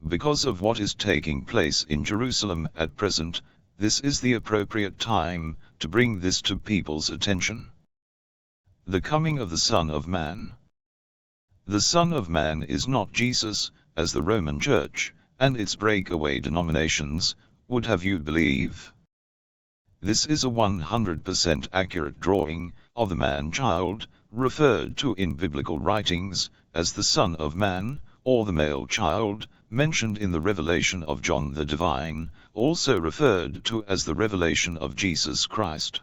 Because of what is taking place in Jerusalem at present, this is the appropriate time to bring this to people's attention. The coming of the Son of Man. The Son of Man is not Jesus, as the Roman Church, and its breakaway denominations, would have you believe. This is a 100% accurate drawing of the man-child, referred to in biblical writings as the Son of Man, or the male child, mentioned in the revelation of John the Divine, also referred to as the revelation of Jesus Christ.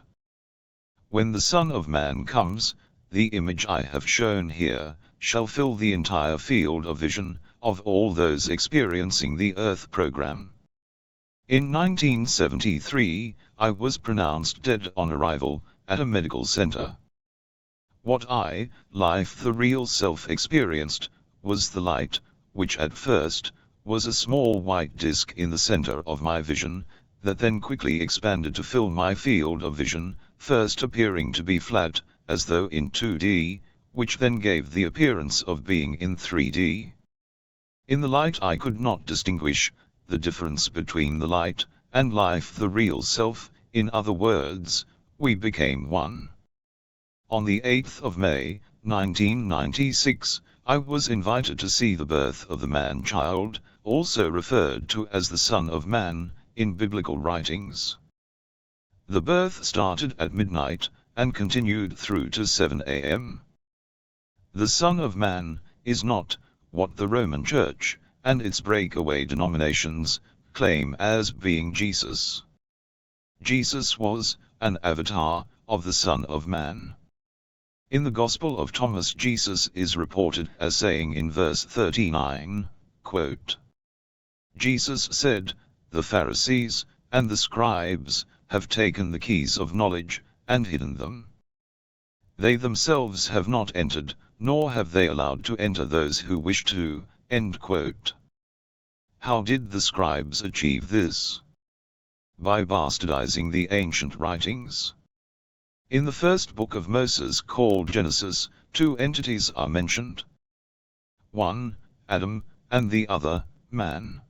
When the Son of Man comes, the image I have shown here shall fill the entire field of vision of all those experiencing the Earth program. In 1973, I was pronounced dead on arrival at a medical center. What I, life the real self, experienced was the light, which at first was a small white disk in the center of my vision, that then quickly expanded to fill my field of vision, first appearing to be flat, as though in 2D, which then gave the appearance of being in 3D. In the light I could not distinguish the difference between the light and life the real self, in other words, we became one. On the 8th of May, 1996, I was invited to see the birth of the man-child, also referred to as the Son of Man, in biblical writings. The birth started at midnight, and continued through to 7 a.m. The Son of Man is not what the Roman Church and its breakaway denominations claim as being Jesus. Jesus was an avatar of the Son of Man. In the Gospel of Thomas, Jesus is reported as saying in verse 39, quote, Jesus said, "The Pharisees and the scribes have taken the keys of knowledge and hidden them. They themselves have not entered, nor have they allowed to enter those who wish to." End quote. How did the scribes achieve this? By bastardizing the ancient writings. In the first book of Moses, called Genesis, two entities are mentioned. One, Adam, and the other, man.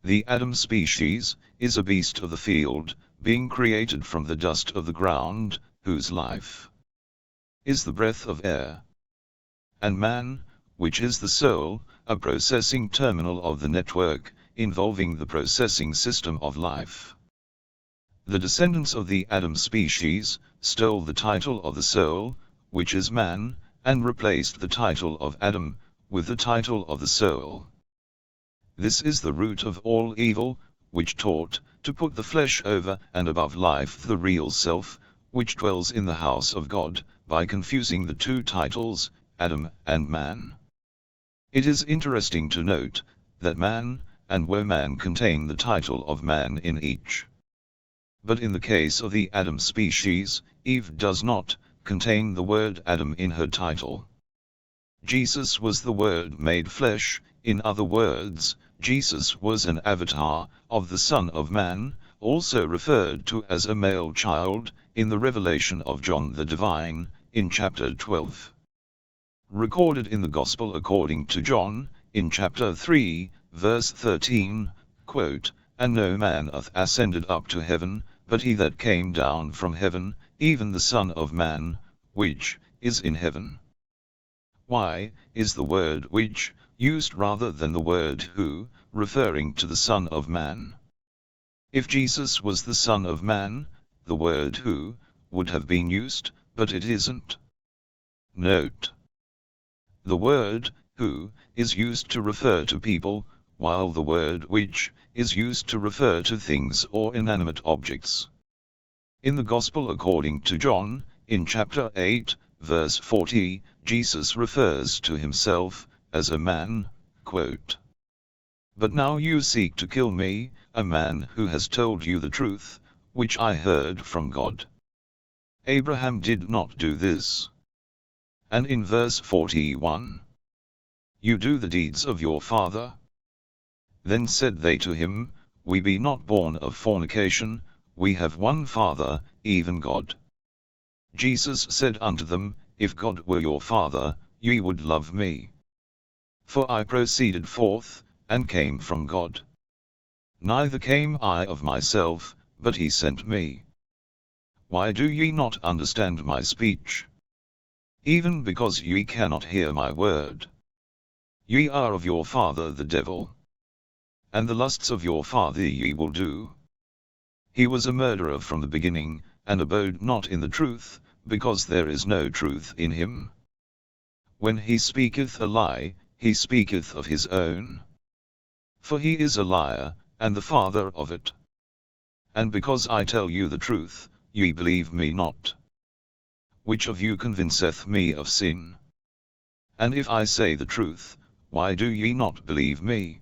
The Adam species is a beast of the field, being created from the dust of the ground, whose life is the breath of air. And man, which is the soul, a processing terminal of the network, involving the processing system of life. The descendants of the Adam species stole the title of the soul, which is man, and replaced the title of Adam with the title of the soul. This is the root of all evil, which taught to put the flesh over and above life the real self, which dwells in the house of God, by confusing the two titles, Adam and man. It is interesting to note that man and woman contain the title of man in each. But in the case of the Adam species, Eve does not contain the word Adam in her title. Jesus was the Word made flesh, in other words, Jesus was an avatar of the Son of Man, also referred to as a male child, in the revelation of John the Divine, in chapter 12. Recorded in the Gospel according to John, in chapter 3, verse 13, quote, "And no man hath ascended up to heaven, but he that came down from heaven, even the Son of Man, which is in heaven." Why is the word which used rather than the word who, referring to the Son of Man? If Jesus was the Son of Man, the word who would have been used, but it isn't. Note: the word who is used to refer to people, while the word which is used to refer to things or inanimate objects. In the Gospel according to John, in chapter 8, verse 40, Jesus refers to himself as a man, quote, "But now you seek to kill me, a man who has told you the truth, which I heard from God. Abraham did not do this." And in verse 41, "You do the deeds of your father." Then said they to him, "We be not born of fornication, we have one Father, even God." Jesus said unto them, "If God were your Father, ye would love me. For I proceeded forth and came from God. Neither came I of myself, but he sent me. Why do ye not understand my speech? Even because ye cannot hear my word. Ye are of your father the devil, and the lusts of your father ye will do. He was a murderer from the beginning, and abode not in the truth, because there is no truth in him. When he speaketh a lie, he speaketh of his own. For he is a liar, and the father of it. And because I tell you the truth, ye believe me not. Which of you convinceth me of sin? And if I say the truth, why do ye not believe me?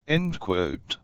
End quote.